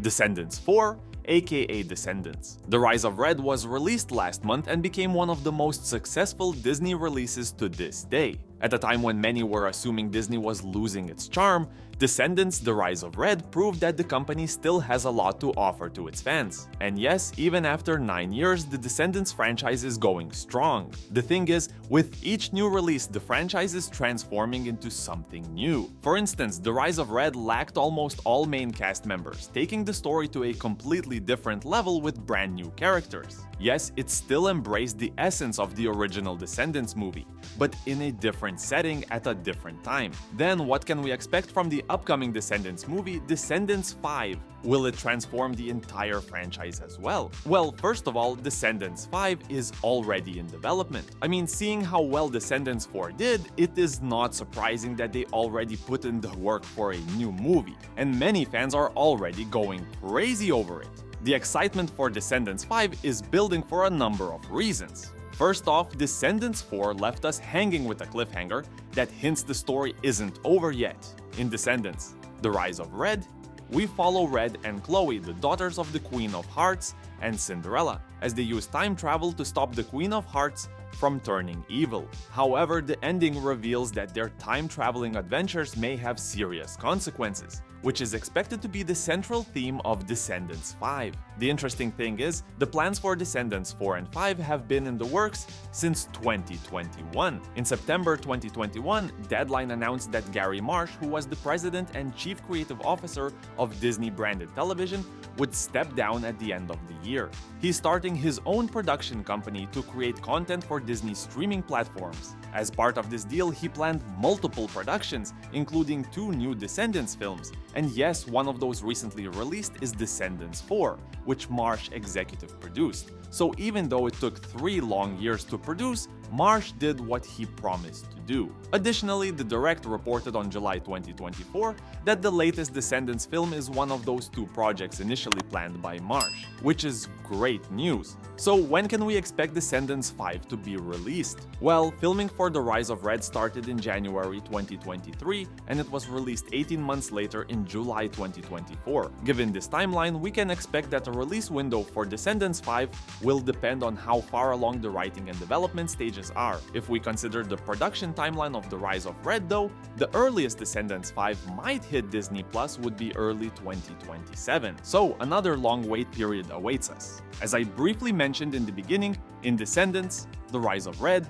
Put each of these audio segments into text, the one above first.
Descendants 4, aka Descendants. The Rise of Red was released last month and became one of the most successful Disney releases to this day. At a time when many were assuming Disney was losing its charm, Descendants: The Rise of Red proved that the company still has a lot to offer to its fans. And yes, even after 9 years, the Descendants franchise is going strong. The thing is, with each new release, the franchise is transforming into something new. For instance, The Rise of Red lacked almost all main cast members, taking the story to a completely different level with brand new characters. Yes, it still embraced the essence of the original Descendants movie, but in a different setting at a different time. Then what can we expect from the upcoming Descendants movie, Descendants 5? Will it transform the entire franchise as well? Well, first of all, Descendants 5 is already in development. I mean, seeing how well Descendants 4 did, it is not surprising that they already put in the work for a new movie, and many fans are already going crazy over it. The excitement for Descendants 5 is building for a number of reasons. First off, Descendants 4 left us hanging with a cliffhanger that hints the story isn't over yet. In Descendants: The Rise of Red, we follow Red and Chloe, the daughters of the Queen of Hearts and Cinderella, as they use time travel to stop the Queen of Hearts from turning evil. However, the ending reveals that their time-traveling adventures may have serious consequences, which is expected to be the central theme of Descendants 5. The interesting thing is, the plans for Descendants 4 and 5 have been in the works since 2021. In September 2021, Deadline announced that Gary Marsh, who was the president and chief creative officer of Disney-branded television, would step down at the end of the year. He's starting his own production company to create content for Disney streaming platforms. As part of this deal, he planned multiple productions, including 2 new Descendants films. And yes, one of those recently released is Descendants 4, which Marsh executive produced. So even though it took 3 long years to produce, Marsh did what he promised to do. Additionally, The Direct reported on July 2024 that the latest Descendants film is one of those 2 projects initially planned by Marsh, which is great news. So when can we expect Descendants 5 to be released? Well, filming for The Rise of Red started in January 2023, and it was released 18 months later in July 2024. Given this timeline, we can expect that the release window for Descendants 5 will depend on how far along the writing and development stages are. If we consider the production timeline of The Rise of Red though, the earliest Descendants 5 might hit Disney Plus would be early 2027. So another long wait period awaits us. As I briefly mentioned in the beginning, in Descendants, The Rise of Red,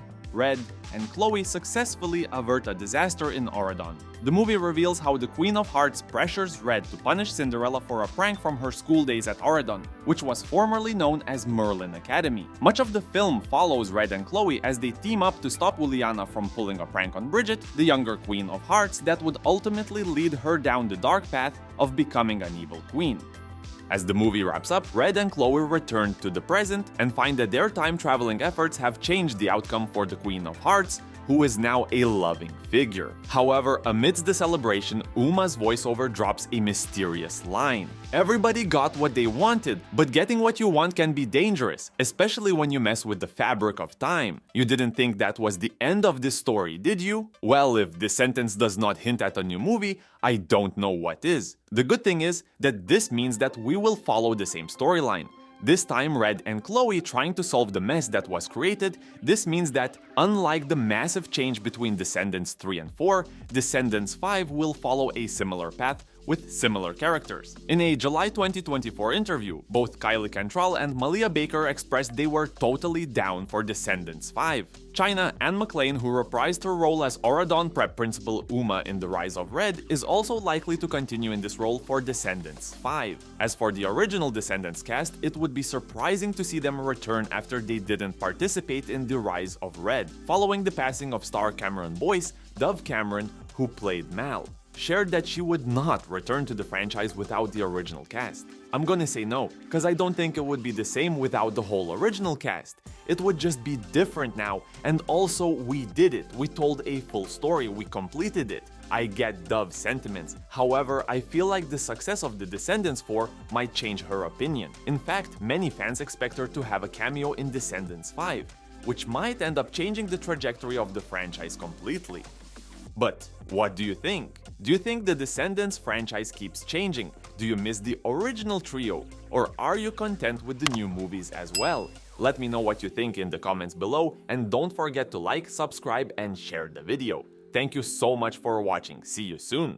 and Chloe successfully avert a disaster in Auradon. The movie reveals how the Queen of Hearts pressures Red to punish Cinderella for a prank from her school days at Auradon, which was formerly known as Merlin Academy. Much of the film follows Red and Chloe as they team up to stop Juliana from pulling a prank on Bridget, the younger Queen of Hearts, that would ultimately lead her down the dark path of becoming an evil queen. As the movie wraps up, Red and Chloe return to the present and find that their time-traveling efforts have changed the outcome for the Queen of Hearts, who is now a loving figure. However, amidst the celebration, Uma's voiceover drops a mysterious line. Everybody got what they wanted, but getting what you want can be dangerous, especially when you mess with the fabric of time. You didn't think that was the end of this story, did you? Well, if this sentence does not hint at a new movie, I don't know what is. The good thing is that this means that we will follow the same storyline. This time, Red and Chloe trying to solve the mess that was created. This means that, unlike the massive change between Descendants 3 and 4, Descendants 5 will follow a similar path with similar characters. In a July 2024 interview, both Kylie Cantrell and Malia Baker expressed they were totally down for Descendants 5. China Anne McClain, who reprised her role as Auradon Prep Principal Uma in The Rise of Red, is also likely to continue in this role for Descendants 5. As for the original Descendants cast, it would be surprising to see them return after they didn't participate in The Rise of Red, following the passing of star Cameron Boyce. Dove Cameron, who played Mal, shared that she would not return to the franchise without the original cast. I'm gonna say no, cause I don't think it would be the same without the whole original cast. It would just be different now, and also we did it, we told a full story, we completed it. I get Dove's sentiments, however, I feel like the success of the Descendants 4 might change her opinion. In fact, many fans expect her to have a cameo in Descendants 5, which might end up changing the trajectory of the franchise completely. But what do you think? Do you think the Descendants franchise keeps changing? Do Do you miss the original trio? Or are you content with the new movies as well? Let me know what you think in the comments below, and don't forget to like, subscribe, and share the video. Thank you so much for watching. See you soon!